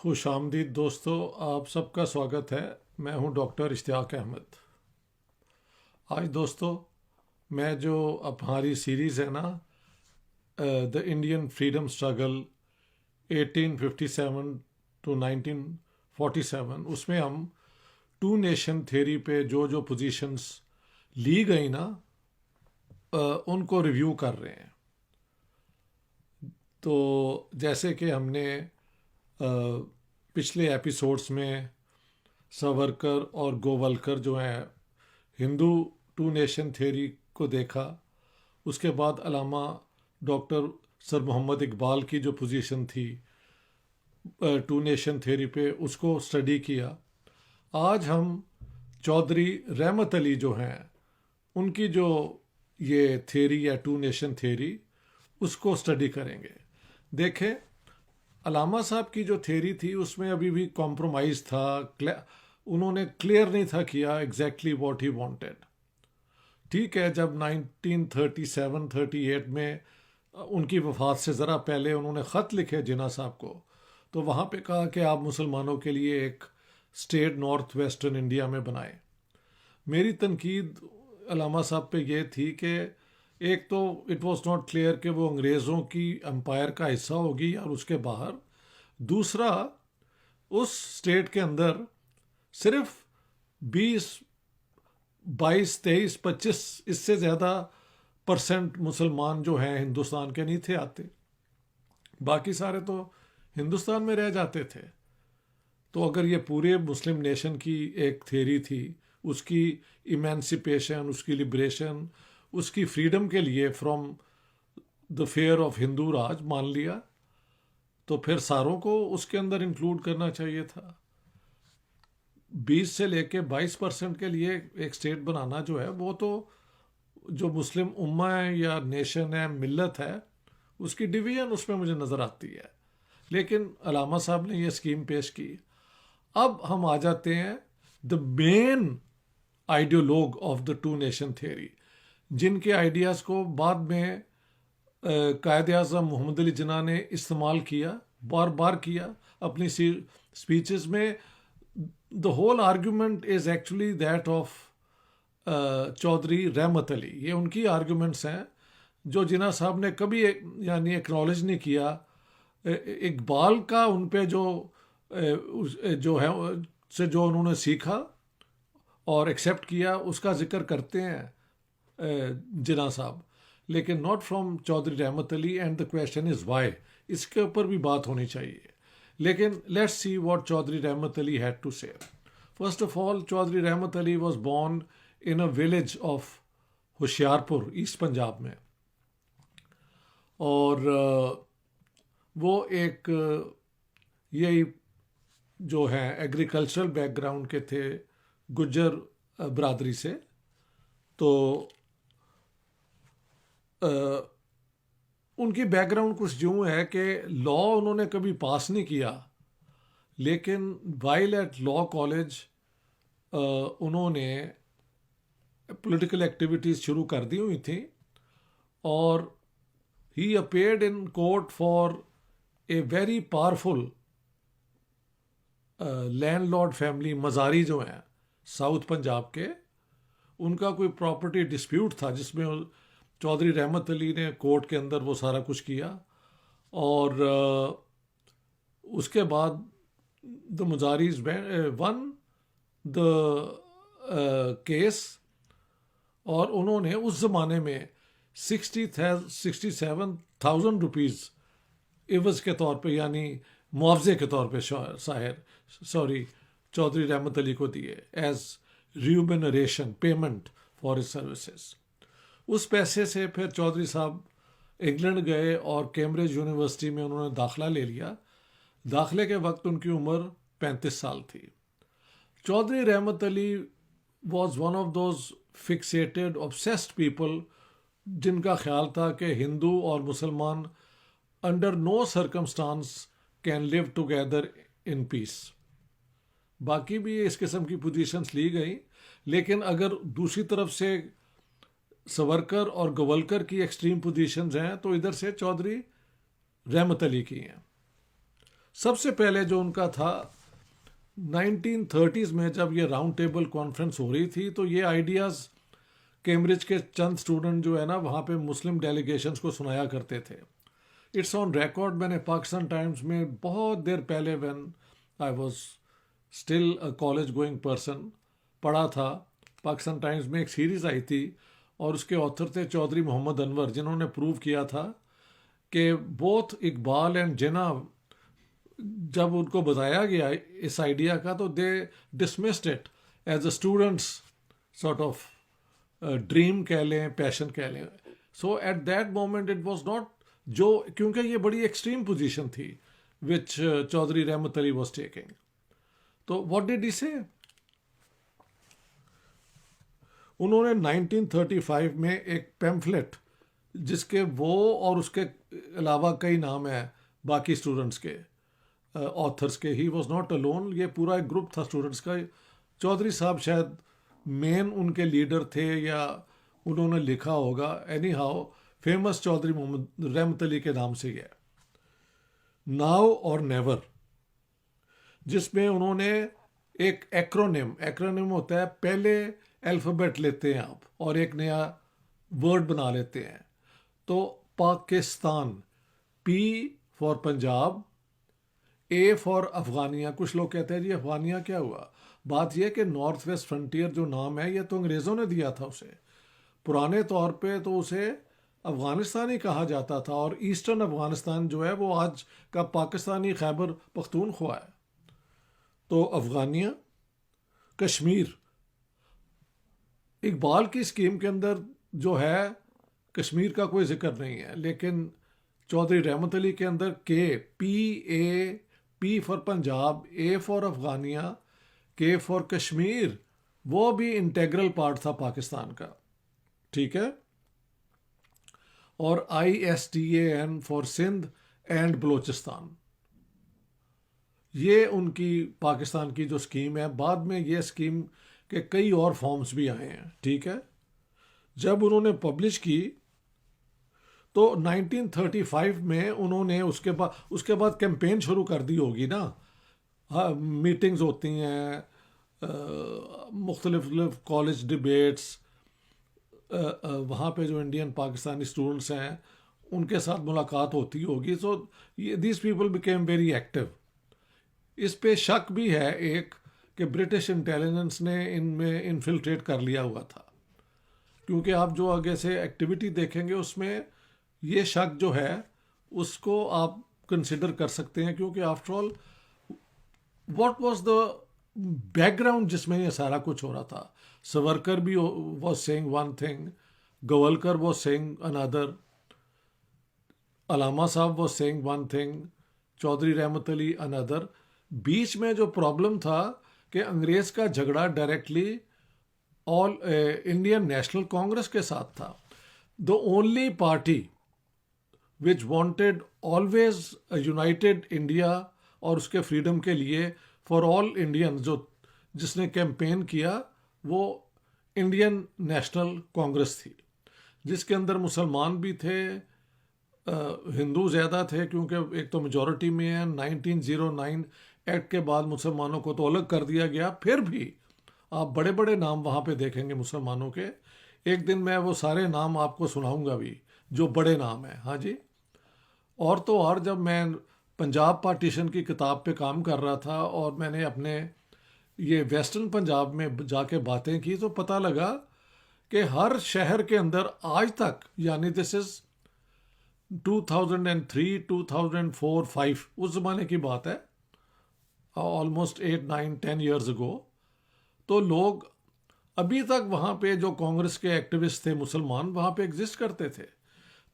खुश आमदीद दोस्तों, आप सबका स्वागत है। मैं हूं डॉक्टर इश्तियाक अहमद। आज दोस्तों, मैं जो अब हमारी सीरीज़ है ना, the Indian freedom struggle 1857 to 1947, उसमें हम टू नेशन थ्योरी पे जो जो पोजीशंस ली गई ना, उनको रिव्यू कर रहे हैं। तो जैसे कि हमने पिछले एपिसोड्स में सावरकर और गोवलकर जो हैं हिंदू टू नेशन थ्योरी को देखा, उसके बाद अलामा डॉक्टर सर मोहम्मद इकबाल की जो पोजीशन थी टू नेशन थ्योरी पे, उसको स्टडी किया। आज हम चौधरी रहमत अली जो हैं उनकी जो ये थ्योरी या टू नेशन थ्योरी, उसको स्टडी करेंगे। देखें, अलामा साहब की जो थ्योरी थी उसमें अभी भी कॉम्प्रोमाइज़ था। उन्होंने क्लियर नहीं था किया एग्जैक्टली व्हाट ही वांटेड। ठीक है, जब 1937-38 में उनकी वफात से ज़रा पहले उन्होंने ख़त लिखे जिन्ना साहब को, तो वहाँ पे कहा कि आप मुसलमानों के लिए एक स्टेट नॉर्थ वेस्टर्न इंडिया में बनाएं। मेरी तनकीद अलामा साहब पे ये थी कि एक तो इट वाज नॉट क्लियर कि वो अंग्रेज़ों की एम्पायर का हिस्सा होगी और उसके बाहर। दूसरा, उस स्टेट के अंदर सिर्फ 20, 22, 23, 25 इससे ज़्यादा परसेंट मुसलमान जो हैं हिंदुस्तान के नहीं थे आते। बाकी सारे तो हिंदुस्तान में रह जाते थे। तो अगर ये पूरे मुस्लिम नेशन की एक थ्योरी थी, उसकी इमेंसिपेशन, उसकी लिबरेशन, उसकी फ्रीडम के लिए from the fear of Hindu Raj मान लिया, तो फिर सारों को उसके अंदर इंक्लूड करना चाहिए था। 20 से लेके 22% के लिए एक स्टेट बनाना जो है, वो तो जो मुस्लिम उम्मा है या नेशन है, मिल्लत है, उसकी डिवीजन उसमें मुझे नज़र आती है। लेकिन अलामा साहब ने ये स्कीम पेश की। अब हम आ जाते हैं the main ideologue of the two nation theory, जिनके आइडियाज़ को बाद में कायद आज़म मोहम्मद अली जिन्ना ने इस्तेमाल किया, बार बार किया अपनी स्पीचेस में। The whole argument is actually that of Chaudhary Rahmat Ali. ये उनकी आर्ग्यूमेंट्स हैं जो जिन्ना साहब ने कभी यानी एक्नॉलेज नहीं किया। इकबाल का उन पे जो है से जो उन्होंने सीखा और एक्सेप्ट किया, उसका जिक्र करते हैं जिन्ना साहब, लेकिन not from Chaudhary Rahmat Ali. And the question is why, इसके ऊपर भी बात होनी चाहिए। लेकिन let's see what Chaudhary Rahmat Ali had to say. First of all, Chaudhary Rahmat Ali was born in a village of Hoshiarpur, east Punjab में। और वो एक यही जो है एग्रीकल्चरल बैकग्राउंड के थे, गुज्जर बरादरी से। तो उनकी बैकग्राउंड कुछ यूँ है कि लॉ उन्होंने कभी पास नहीं किया, लेकिन वाइल एट लॉ कॉलेज उन्होंने पॉलिटिकल एक्टिविटीज़ शुरू कर दी हुई थी। और he appeared in court for a very powerful landlord family, Mazari जो हैं साउथ पंजाब के। उनका कोई प्रॉपर्टी डिस्प्यूट था जिसमें चौधरी रहमत अली ने कोर्ट के अंदर वो सारा कुछ किया। और उसके बाद द मुजारीज वन द केस, और उन्होंने उस ज़माने में 67,000 रुपीज़ एवज के तौर पे, यानी मुआवजे के तौर पे चौधरी रहमत अली को दिए as remuneration payment for his services. उस पैसे से फिर चौधरी साहब इंग्लैंड गए और कैम्ब्रिज यूनिवर्सिटी में उन्होंने दाखिला ले लिया। दाखिले के वक्त उनकी उम्र 35 साल थी। Chaudhary Rahmat Ali was one of those fixated obsessed people जिनका ख्याल था कि हिंदू और मुसलमान under no circumstances can live together in peace. बाकी भी इस किस्म की पोजीशंस ली गई, लेकिन अगर दूसरी तरफ से सावरकर और गोवलकर की एक्सट्रीम पोजीशंस हैं, तो इधर से चौधरी रहमत अली की हैं। सबसे पहले जो उनका था 1930s में जब ये राउंड टेबल कॉन्फ्रेंस हो रही थी, तो ये आइडियाज़ कैम्ब्रिज के चंद स्टूडेंट जो है ना वहाँ पे मुस्लिम डेलीगेशंस को सुनाया करते थे। इट्स ऑन रिकॉर्ड, मैंने पाकिस्तान टाइम्स में बहुत देर पहले when I was still a college going person पढ़ा था। पाकिस्तान टाइम्स में एक सीरीज़ आई थी और उसके ऑथर थे चौधरी मोहम्मद अनवर, जिन्होंने प्रूव किया था कि बोथ इकबाल एंड जिन्ना, जब उनको बताया गया इस आइडिया का, तो they dismissed it as a students sort of dream कह लें, पैशन कह लें। So at that moment it was not, जो क्योंकि ये बड़ी एक्सट्रीम पोजीशन थी विच चौधरी रहमत अली वाज टेकिंग। तो व्हाट डिड ही से? उन्होंने 1935 में एक पैम्फलेट, जिसके वो और उसके अलावा कई नाम हैं बाकी स्टूडेंट्स के, ऑथर्स के, ही वॉज नॉट अलोन, ये पूरा एक ग्रुप था स्टूडेंट्स का। चौधरी साहब शायद मेन उनके लीडर थे या उन्होंने लिखा होगा, anyhow famous Chaudhary Mohammad Rahmat Ali के नाम से ही है, नाउ और नेवर, जिसमें उन्होंने एक एक्रोनिम होता है, पहले अल्फ़ाबेट लेते हैं आप और एक नया वर्ड बना लेते हैं। तो Pakistan, P for Punjab, A for Afghania. कुछ लोग कहते हैं जी अफ़गानिया क्या हुआ? बात यह कि नॉर्थ वेस्ट फ्रंटियर जो नाम है ये तो अंग्रेज़ों ने दिया था उसे। पुराने तौर पे तो उसे अफ़गानिस्तान ही कहा जाता था, और ईस्टर्न अफ़गानिस्तान जो है वो आज का पाकिस्तानी खैबर पख्तूनख्वा है। तो अफ़गानिया, कश्मीर, इकबाल की स्कीम के अंदर जो है कश्मीर का कोई जिक्र नहीं है, लेकिन चौधरी रहमत अली के अंदर P for Punjab, A for Afghania, K for Kashmir, वो भी इंटेग्रल पार्ट था पाकिस्तान का, ठीक है। और ISTAN for Sindh and Balochistan, ये उनकी पाकिस्तान की जो स्कीम है। बाद में ये स्कीम के कई और फॉर्म्स भी आए हैं, ठीक है। जब उन्होंने पब्लिश की तो 1935 में उन्होंने उसके बाद कैंपेन शुरू कर दी होगी ना। हाँ, मीटिंग्स होती हैं, मुख्तलिफ कॉलेज डिबेट्स, वहाँ पे जो इंडियन पाकिस्तानी स्टूडेंट्स हैं उनके साथ मुलाकात होती होगी। So this people became very active. इस पे शक भी है एक कि ब्रिटिश इंटेलिजेंस ने इनमें इन्फिल्ट्रेट कर लिया हुआ था, क्योंकि आप जो आगे से एक्टिविटी देखेंगे उसमें ये शक जो है उसको आप कंसिडर कर सकते हैं, क्योंकि after all what was the background जिसमें ये सारा कुछ हो रहा था। सावरकर भी was saying one thing, Golwalkar was saying another, Allama Sahab was saying one thing, Chaudhry Rahmat Ali another. बीच में जो प्रॉब्लम था कि अंग्रेज का झगड़ा directly all Indian national Congress के साथ था। The only party which wanted always United India और उसके फ्रीडम के लिए फॉर ऑल इंडियन, जो जिसने कैंपेन किया वो इंडियन नेशनल कांग्रेस थी, जिसके अंदर मुसलमान भी थे, हिंदू ज़्यादा थे क्योंकि एक तो मेजॉरिटी में है। 1909 एक्ट के बाद मुसलमानों को तो अलग कर दिया गया, फिर भी आप बड़े बड़े नाम वहाँ पे देखेंगे मुसलमानों के। एक दिन मैं वो सारे नाम आपको सुनाऊंगा भी जो बड़े नाम हैं। हाँ जी। और तो और जब मैं पंजाब पार्टीशन की किताब पे काम कर रहा था और मैंने अपने ये वेस्टर्न पंजाब में जाके बातें की, तो पता लगा कि हर शहर के अंदर आज तक, यानी दिस इज 2003, 2004, 5 उस ज़माने की बात है, ऑलमोस्ट 8, 9, 10 ईयर्स अगो, तो लोग अभी तक वहाँ पे जो कांग्रेस के एक्टिविस्ट थे मुसलमान वहाँ पे एग्जिस्ट करते थे।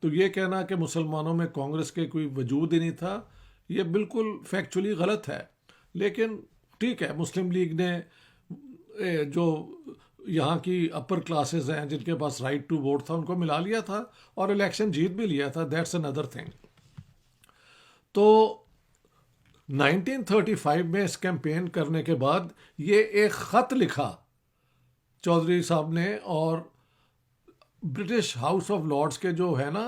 तो ये कहना कि मुसलमानों में कांग्रेस के कोई वजूद ही नहीं था, ये बिल्कुल फैक्चुअली गलत है। लेकिन ठीक है, मुस्लिम लीग ने जो यहाँ की अपर क्लासेस हैं जिनके पास राइट टू वोट था उनको मिला लिया था और इलेक्शन जीत भी लिया था, दैट्स अनदर थिंग। तो 1935 में इस कैंपेन करने के बाद ये एक ख़त लिखा चौधरी साहब ने, और ब्रिटिश हाउस ऑफ लॉर्ड्स के जो है ना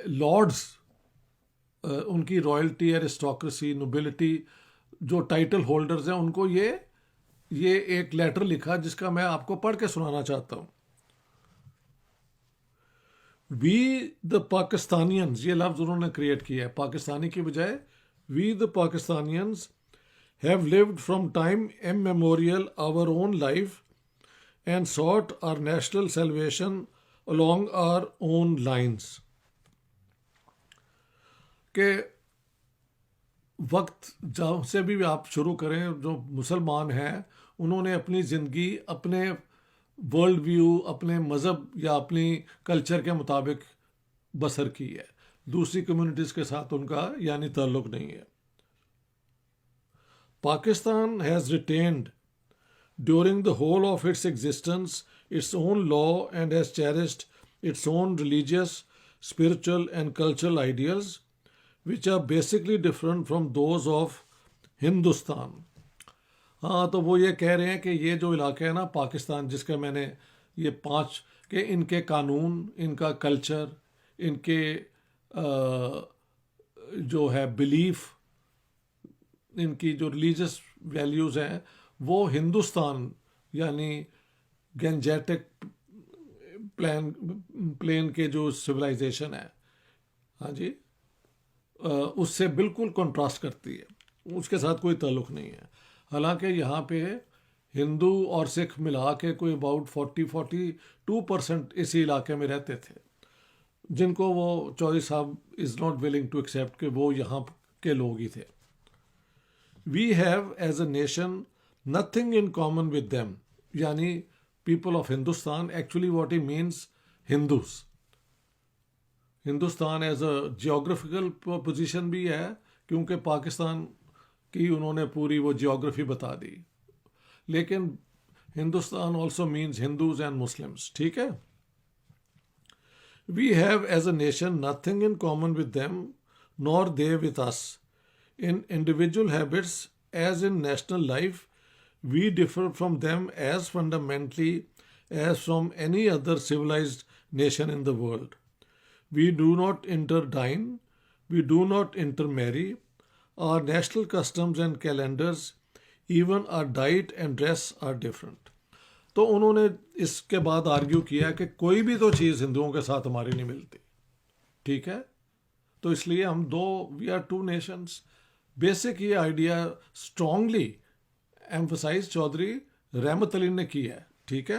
लॉर्ड्स उनकी रॉयल्टी, एरिस्टोक्रेसी, नोबिलिटी, जो टाइटल होल्डर्स हैं, उनको ये एक लेटर लिखा जिसका मैं आपको पढ़ के सुनाना चाहता हूँ। वी द पाकिस्तानियंस, ये लफ्ज उन्होंने क्रिएट किया है, पाकिस्तानी की बजाय we the Pakistanians have lived from time immemorial our own life and sought our national salvation along our own lines। के वक्त जहाँ से भी आप शुरू करें, जो मुसलमान हैं उन्होंने अपनी ज़िंदगी अपने वर्ल्ड व्यू, अपने मज़हब या अपनी कल्चर के मुताबिक बसर की है। दूसरी कम्युनिटीज़ के साथ उनका यानी ताल्लुक़ नहीं है। Pakistan has retained during the whole of its existence its own law and has cherished its own religious, spiritual and cultural ideals which are basically different from those of Hindustan। हाँ, तो वो ये कह रहे हैं कि ये जो इलाका है ना पाकिस्तान, जिसका मैंने ये 5 के इनके कानून, इनका कल्चर, इनके जो है बिलीफ, इनकी जो रिलीजियस वैल्यूज़ हैं, वो हिंदुस्तान यानी गैंजेटिक प्लेन के जो सिविलाइजेशन है, हाँ जी, उससे बिल्कुल कंट्रास्ट करती है, उसके साथ कोई ताल्लुक़ नहीं है। हालांकि यहाँ पे हिंदू और सिख मिला के कोई अबाउट 42% इसी इलाके में रहते थे, जिनको वो चौधरी साहब is not willing to accept कि वो यहाँ के लोग ही थे। We have as a nation nothing in common with them, यानी people of Hindustan, actually what he means Hindus। Hindustan as a geographical position भी है, क्योंकि पाकिस्तान की उन्होंने पूरी वो जियोग्राफी बता दी, लेकिन Hindustan also means Hindus and Muslims, ठीक है। We have as a nation nothing in common with them nor they with us in individual habits as in national life. We differ from them as fundamentally as from any other civilized nation in the world. We do not interdine, we do not intermarry. Our national customs and calendars, even our diet and dress are different। तो उन्होंने इसके बाद argue किया कि कोई भी तो चीज़ हिंदुओं के साथ हमारी नहीं मिलती, ठीक है। तो इसलिए हम वी आर 2 नेशंस। बेसिक ये idea strongly emphasise Chaudhary Rahmat Ali ने की है, ठीक है।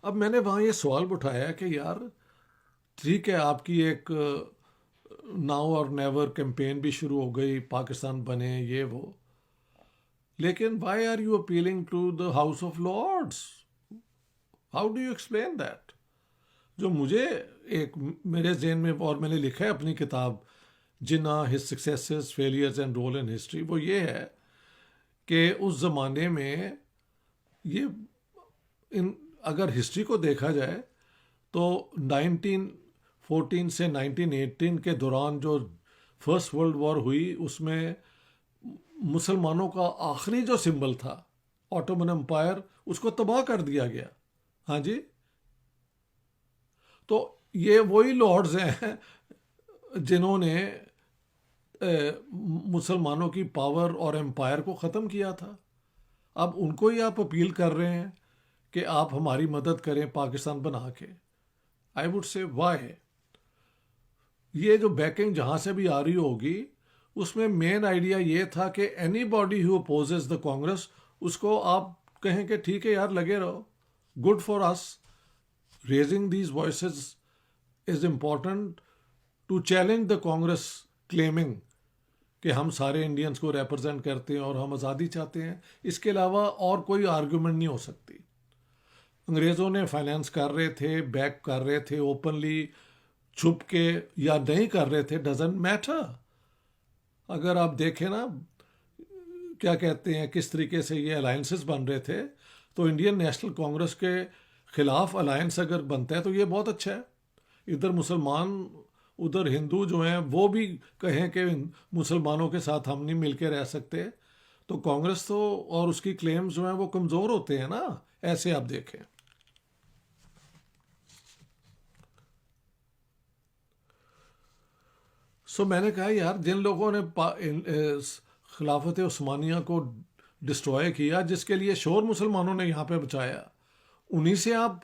अब मैंने वहाँ ये सवाल उठाया कि यार ठीक है, आपकी एक नाउ और नेवर कैंपेन भी शुरू हो गई, पाकिस्तान बने, ये वो, लेकिन why are you appealing to the House of Lords? How do you explain that? जो मुझे एक मेरे जहन में, और मैंने लिखा है अपनी किताब Jinnah his successes, failures and role in history, वो ये है कि उस ज़माने में अगर हिस्ट्री को देखा जाए तो 1914 से 1918 के दौरान जो फर्स्ट वर्ल्ड वॉर हुई, उसमें मुसलमानों का आखिरी जो सिंबल था ऑटोमन एम्पायर, उसको तबाह कर दिया गया। हाँ जी, तो ये वही लॉर्ड्स हैं जिन्होंने मुसलमानों की पावर और एम्पायर को ख़त्म किया था। अब उनको ही आप अपील कर रहे हैं कि आप हमारी मदद करें पाकिस्तान बना के। I would say why? ये जो बैकिंग जहाँ से भी आ रही होगी, उसमें मेन आइडिया ये था कि anybody who opposes the Congress, उसको आप कहें कि ठीक है यार, लगे रहो, good for us. Raising these voices is important to challenge the Congress claiming कि हम सारे इंडियंस को रिप्रेजेंट करते हैं और हम आज़ादी चाहते हैं। इसके अलावा और कोई आर्गूमेंट नहीं हो सकती। अंग्रेज़ों ने फाइनेंस कर रहे थे, बैक कर रहे थे ओपनली, छुप के या नहीं कर रहे थे, डजंट मैटर। अगर आप देखें ना क्या कहते हैं, किस तरीके से ये अलायंसेस बन रहे थे, तो इंडियन नेशनल कांग्रेस के खिलाफ अलायंस अगर बनता है तो ये बहुत अच्छा है। इधर मुसलमान, उधर हिंदू जो हैं वो भी कहें कि मुसलमानों के साथ हम नहीं मिल के रह सकते, तो कांग्रेस तो और उसकी क्लेम्स जो हैं वो कमज़ोर होते हैं ना। ऐसे आप देखें। सो मैंने कहा यार, जिन लोगों ने खिलाफत उस्मानिया को डिस्ट्रॉय किया, जिसके लिए शोर मुसलमानों ने यहाँ पे बचाया, उन्हीं से आप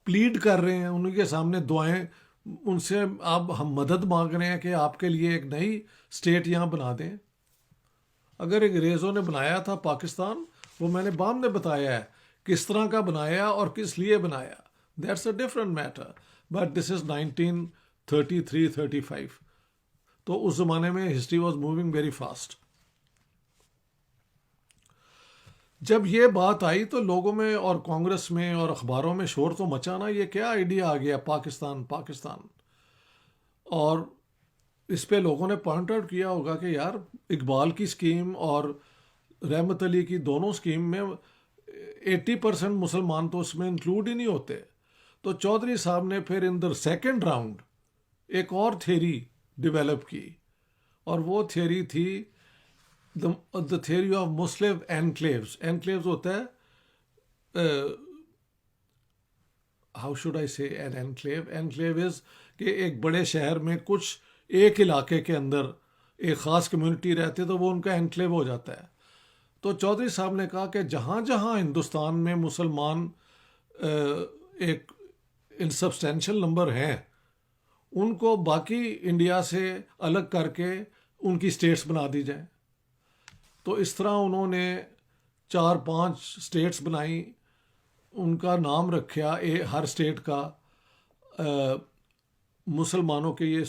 प्लीड कर रहे हैं, उन्हीं के सामने दुआएं, उनसे आप हम मदद मांग रहे हैं कि आपके लिए एक नई स्टेट यहाँ बना दें। अगर अंग्रेज़ों ने बनाया था पाकिस्तान, वो मैंने बाद में बताया है किस तरह का बनाया और किस लिए बनाया, that's a different matter. But this is 1933-35, तो उस ज़माने में history was moving very fast. जब ये बात आई तो लोगों में और कांग्रेस में और अखबारों में शोर तो मचा ना, ये क्या आइडिया आ गया पाकिस्तान पाकिस्तान। और इस पे लोगों ने पॉइंट आउट किया होगा कि यार, इकबाल की स्कीम और रहमत अली की दोनों स्कीम में 80% मुसलमान तो उसमें इंक्लूड ही नहीं होते। तो चौधरी साहब ने फिर इन द सेकेंड राउंड एक और थ्योरी डेवलप की, और वो थ्योरी थी the theory of Muslim enclaves. Enclaves होता है, हाउ शुड आई से एन एनक्लेव, एनक्लेव इज कि एक बड़े शहर में कुछ एक इलाके के अंदर एक ख़ास कम्युनिटी रहती है, तो वो उनका एनक्लेव हो जाता है। तो चौधरी साहब ने कहा कि जहाँ जहाँ हिंदुस्तान में मुसलमान एक इनसब्सटेंशियल नंबर हैं, उनको बाकी इंडिया से अलग करके उनकी स्टेट्स बना दी जाए। तो इस तरह उन्होंने 4-5 स्टेट्स बनाई, उनका नाम रखा हर स्टेट का मुसलमानों के, ये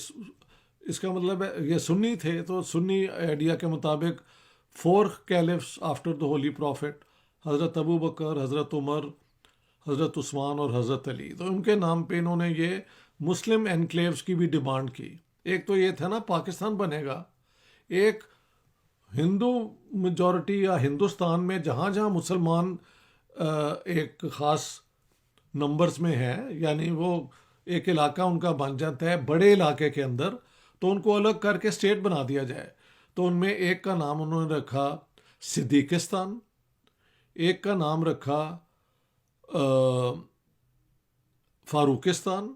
इसका मतलब है ये सुन्नी थे, तो सुन्नी आइडिया के मुताबिक 4 caliphs after the holy prophet, हज़रत अबू बकर, हज़रत उमर, हज़रत उस्मान और हज़रत अली, तो उनके नाम पे इन्होंने ये मुस्लिम एनक्लेव्स की भी डिमांड की। एक तो ये था ना पाकिस्तान बनेगा, एक हिंदू मेजॉरिटी या हिंदुस्तान में जहाँ जहाँ मुसलमान एक ख़ास नंबर्स में है, यानी वो एक इलाका उनका बन जाता है बड़े इलाके के अंदर, तो उनको अलग करके स्टेट बना दिया जाए। तो उनमें एक का नाम उन्होंने रखा सिद्दीकिस्तान, एक का नाम रखा फारूकिस्तान,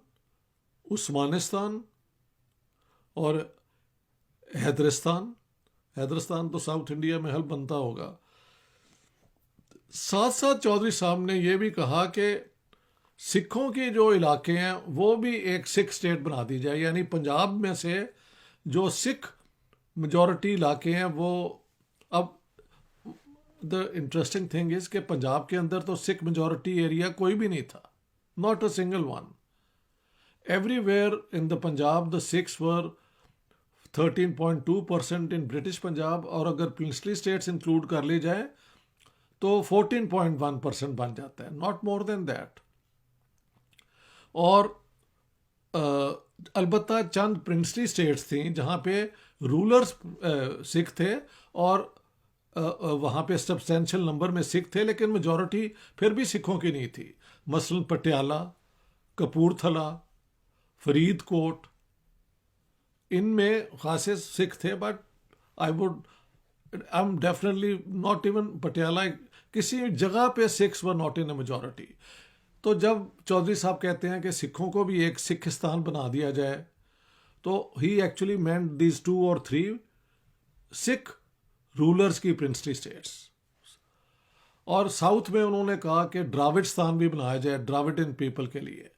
उस्मानिस्तान और हैदरिस्तान। हैदरिस्तान तो साउथ इंडिया में हल बनता होगा। साथ साथ चौधरी साहब ने यह भी कहा कि सिखों के जो इलाके हैं वो भी एक सिख स्टेट बना दी जाए, यानी पंजाब में से जो सिख मेजॉरिटी इलाके हैं वो, अब द इंटरेस्टिंग थिंग इज कि पंजाब के अंदर तो सिख मेजॉरिटी एरिया कोई भी नहीं था, not a single one. Everywhere in the Punjab the Sikhs were 13.2% in British Punjab, और अगर प्रिंसली स्टेट्स इंक्लूड कर ली जाए तो 14.1% बन जाता है, नॉट मोर देन दैट। और अलबत्ता चंद प्रिंसली स्टेट्स थी जहाँ पे रूलर्स सिख थे, और वहाँ पे सब्सटेंशियल नंबर में सिख थे, लेकिन मेजॉरिटी फिर भी सिखों की नहीं थी। मसलन पटियाला, कपूरथला, फरीदकोट, इनमें खासे सिख थे, but I am definitely not even Patiala, किसी जगह पे Sikhs were not in a majority. तो जब चौधरी साहब कहते हैं कि सिखों को भी एक सिखिस्तान बना दिया जाए, तो he actually meant these 2 or 3 Sikh rulers की प्रिंसली स्टेट्स। और साउथ में उन्होंने कहा कि द्राविडस्तान भी बनाया जाए द्राविडियन पीपल के लिए,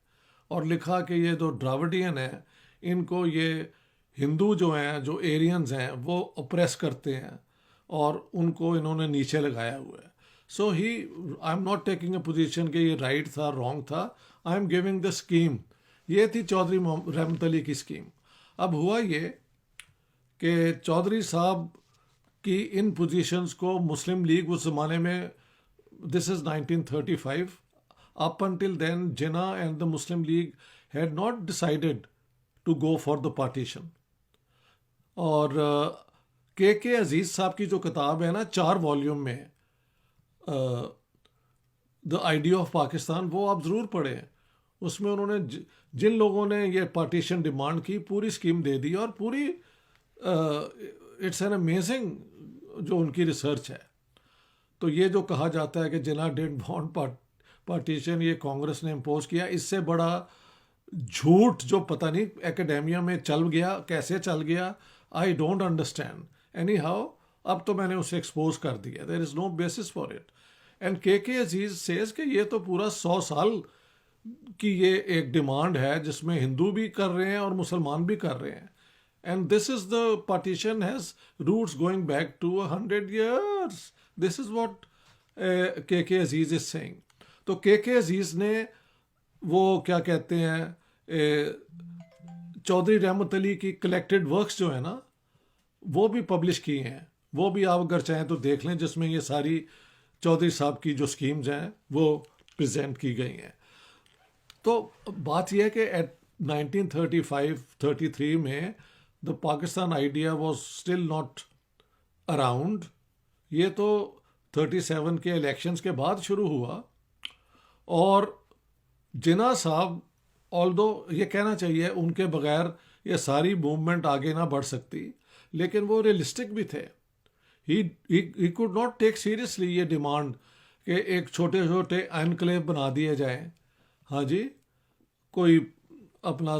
और लिखा कि ये जो द्राविडियन है, इनको ये हिंदू जो हैं, जो एरियंस हैं, वो ऑप्रेस करते हैं, और उनको इन्होंने नीचे लगाया हुआ है। So he, I am not taking a position कि ये राइट था रॉन्ग था, I am giving the scheme. ये थी चौधरी रहमत अली की स्कीम। अब हुआ ये कि चौधरी साहब की इन पोजीशंस को मुस्लिम लीग उस ज़माने में, this is 1935, up until then Jinnah and the Muslim League had not decided to go for the partition. और के अजीज़ साहब की जो किताब है ना 4 वॉल्यूम में, द आइडिया ऑफ पाकिस्तान, वो आप ज़रूर पढ़ें। उसमें उन्होंने जिन लोगों ने ये पार्टीशन डिमांड की पूरी स्कीम दे दी, और पूरी इट्स एन अमेजिंग जो उनकी रिसर्च है। तो ये जो कहा जाता है कि जिन्ना डिड वांट पार्टीशन, ये कांग्रेस ने इम्पोज किया, इससे बड़ा झूठ जो पता नहीं एकेडेमिया में चल गया, कैसे चल गया, I don't understand anyhow. अब तो मैंने उसे एक्सपोज कर दिया, there is no basis for it. And K Aziz says कि ये तो पूरा 100 साल की ये एक डिमांड है जिसमें हिंदू भी कर रहे हैं और मुसलमान भी कर रहे हैं। And this is the partition has roots going back to 100 years। This is what K Aziz is saying. तो के अजीज ने वो क्या कहते हैं चौधरी रहमत अली की कलेक्टेड वर्क्स जो है ना वो भी पब्लिश किए हैं, वो भी आप अगर चाहें तो देख लें, जिसमें ये सारी चौधरी साहब की जो स्कीम्स हैं वो प्रेजेंट की गई हैं। तो बात यह है कि एट 1935-33 में the Pakistan idea was still not around. ये तो 37 के इलेक्शंस के बाद शुरू हुआ। और जिन्ना साहब, ऑल्दो ये कहना चाहिए उनके बगैर ये सारी मूवमेंट आगे ना बढ़ सकती, लेकिन वो रियलिस्टिक भी थे। He could not take seriously ये डिमांड कि एक छोटे छोटे एनक्लेव बना दिए जाएं। हाँ जी, कोई अपना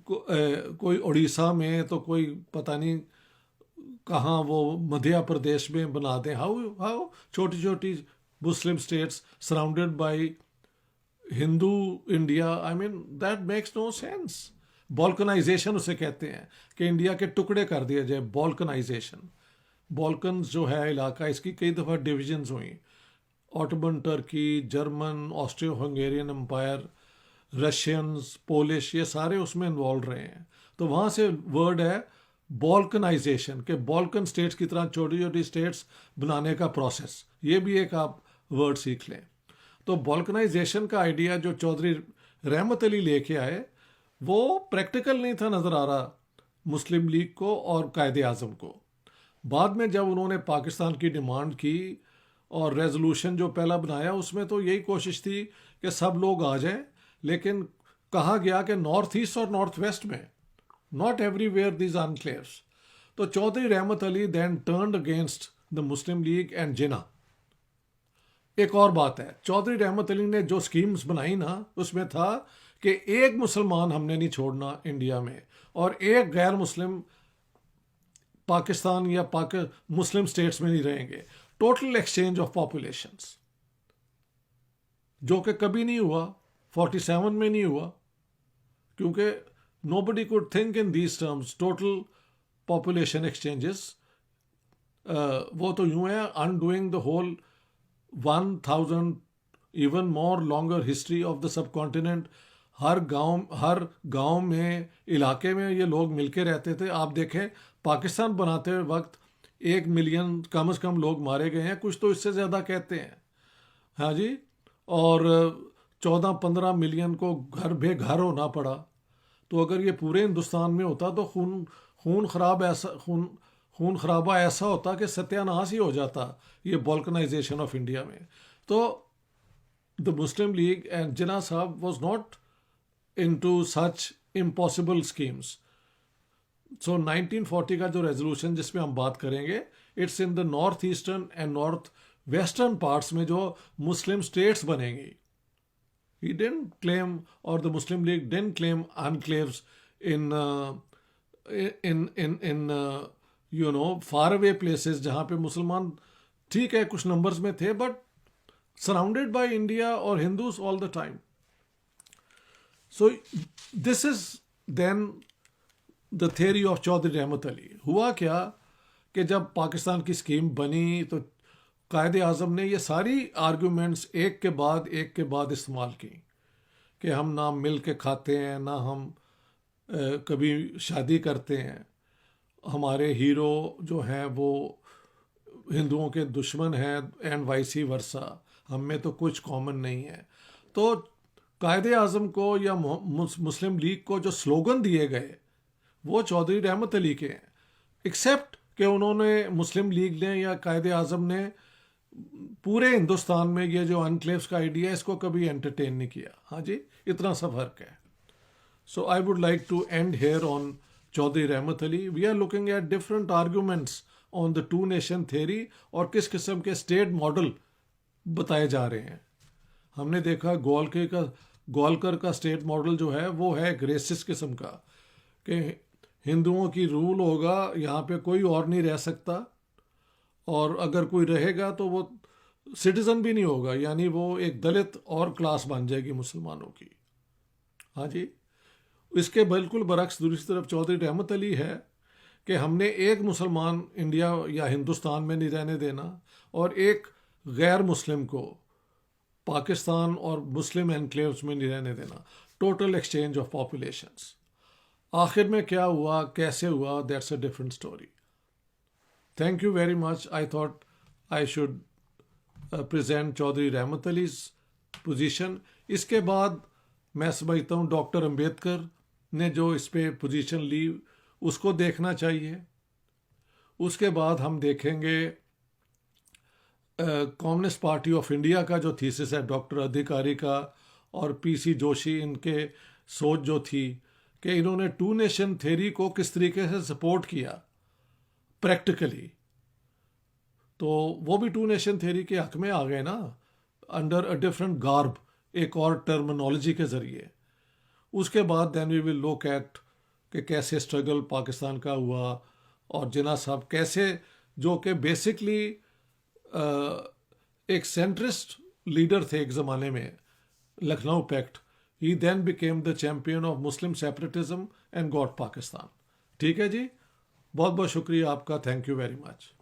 कोई उड़ीसा में तो कोई पता नहीं कहाँ वो मध्य प्रदेश में बना दें। हाउ हाउ छोटी छोटी Muslim states surrounded by Hindu India, I mean that makes no sense. Balkanisation उसे कहते हैं कि इंडिया के टुकड़े कर दिए जाए, बॉल्कनाइजेशन। बॉल्कन जो है इलाका, इसकी कई दफ़ा डिविजन्स हुई, Ottoman Turkey, German, Austro Hungarian Empire, Russians, Polish, ये सारे उसमें इन्वॉल्व रहे हैं। तो वहाँ से वर्ड है बॉल्कनाइजेशन के बॉल्कन स्टेट्स की तरह छोटी छोटी स्टेट्स बनाने का प्रोसेस। ये भी एक आप वर्ड सीख लें। तो बॉल्कनाइजेशन का आइडिया जो चौधरी रहमत अली लेके आए वो प्रैक्टिकल नहीं था नज़र आ रहा मुस्लिम लीग को और कायदे आज़म को। बाद में जब उन्होंने पाकिस्तान की डिमांड की और रेजोल्यूशन जो पहला बनाया उसमें तो यही कोशिश थी कि सब लोग आ जाएं, लेकिन कहा गया कि नॉर्थ ईस्ट और नॉर्थ वेस्ट में, नॉट एवरीवेयर दीज एनक्लेव्स। तो Chaudhry Rahmat Ali then turned against the Muslim League and Jinnah. एक और बात है, चौधरी रहमत अली ने जो स्कीम्स बनाई ना उसमें था कि एक मुसलमान हमने नहीं छोड़ना इंडिया में और एक गैर मुस्लिम पाकिस्तान या मुस्लिम स्टेट्स में नहीं रहेंगे। टोटल एक्सचेंज ऑफ पॉपुलेशंस, जो कि कभी नहीं हुआ, 47 में नहीं हुआ, क्योंकि nobody could think in these terms total population exchanges. वो तो यूं है undoing the whole 1000 even more longer history of the subcontinent. हर गांव में, इलाके में ये लोग मिलके रहते थे। आप देखें पाकिस्तान बनाते हुए वक्त 1 मिलियन कम से कम लोग मारे गए हैं, कुछ तो इससे ज़्यादा कहते हैं। हाँ जी, और 14-15 मिलियन को घर बेघर होना पड़ा। तो अगर ये पूरे हिंदुस्तान में होता तो खून खराबा ऐसा होता कि सत्यानाश ही हो जाता ये बॉल्कनाइजेशन ऑफ इंडिया में। तो द मुस्लिम लीग एंड जिन्ना साहब was not into such impossible schemes. So 1940 का जो रेजोल्यूशन जिसमें हम बात करेंगे, it's in the north eastern and north western parts में जो मुस्लिम स्टेट्स बनेंगी। He didn't claim, or the Muslim League didn't claim enclaves in you know far away places जहाँ पे मुसलमान ठीक है कुछ नंबर्स में थे, बट सराउंडेड बाय इंडिया और Hindus all the time. So this is then the theory of Chaudhary Rahmat Ali. हुआ क्या कि जब पाकिस्तान की स्कीम बनी तो कायदे आज़म ने ये सारी आर्गूमेंट्स एक के बाद इस्तेमाल की कि हम ना मिल के खाते हैं, ना हम कभी शादी करते हैं, हमारे हीरो जो हैं वो हिंदुओं के दुश्मन हैं एंड वाइसी वर्सा, हम में तो कुछ कॉमन नहीं है। तो कायदे आज़म को या मुस्लिम लीग को जो स्लोगन दिए गए वो चौधरी रहमत अली के हैं, एक्सेप्ट कि उन्होंने मुस्लिम लीग ने या कायदे आज़म ने पूरे हिंदुस्तान में ये जो एनक्लेव्स का आइडिया इसको कभी एंटरटेन नहीं किया। हाँ जी, इतना सा फर्क है। So I would like to end here on Chaudhry Rahmat Ali. We are looking at different arguments on the two nation theory और किस किस्म के स्टेट मॉडल बताए जा रहे हैं। हमने देखा गोलकर का स्टेट मॉडल जो है वो है एक रेसिस्ट किस्म का, कि हिंदुओं की रूल होगा, यहाँ पे कोई और नहीं रह सकता, और अगर कोई रहेगा तो वो सिटीजन भी नहीं होगा, यानी वो एक दलित और क्लास बन जाएगी मुसलमानों की। हाँ जी। इसके बिल्कुल बरक्स दूसरी तरफ चौधरी रहमत अली है कि हमने एक मुसलमान इंडिया या हिंदुस्तान में नहीं रहने देना, और एक गैर मुस्लिम को पाकिस्तान और मुस्लिम एनक्लेव्स में नहीं रहने देना। Total exchange of populations. आखिर में क्या हुआ, कैसे हुआ, that's a different story. Thank you very much. I thought I should present Chaudhary Rahmat Ali's position. इसके बाद मैं समझता हूँ डॉक्टर अंबेडकर ने जो इस पे पोजीशन ली उसको देखना चाहिए। उसके बाद हम देखेंगे कम्युनिस्ट पार्टी ऑफ इंडिया का जो थीसिस है डॉक्टर अधिकारी का और पीसी जोशी, इनके सोच जो थी कि इन्होंने टू नेशन थ्योरी को किस तरीके से सपोर्ट किया प्रैक्टिकली, तो वो भी टू नेशन थ्योरी के हक में आ गए ना, अंडर अ डिफरेंट गार्ब, एक और टर्मिनोलॉजी के ज़रिए। उसके बाद then we will look at कि कैसे स्ट्रगल पाकिस्तान का हुआ, और जिन्ना साहब कैसे, जो कि बेसिकली एक सेंट्रिस्ट लीडर थे एक ज़माने में, Lucknow pact, he then became the champion of Muslim separatism and got Pakistan. ठीक है जी, बहुत बहुत शुक्रिया आपका, थैंक यू वेरी मच।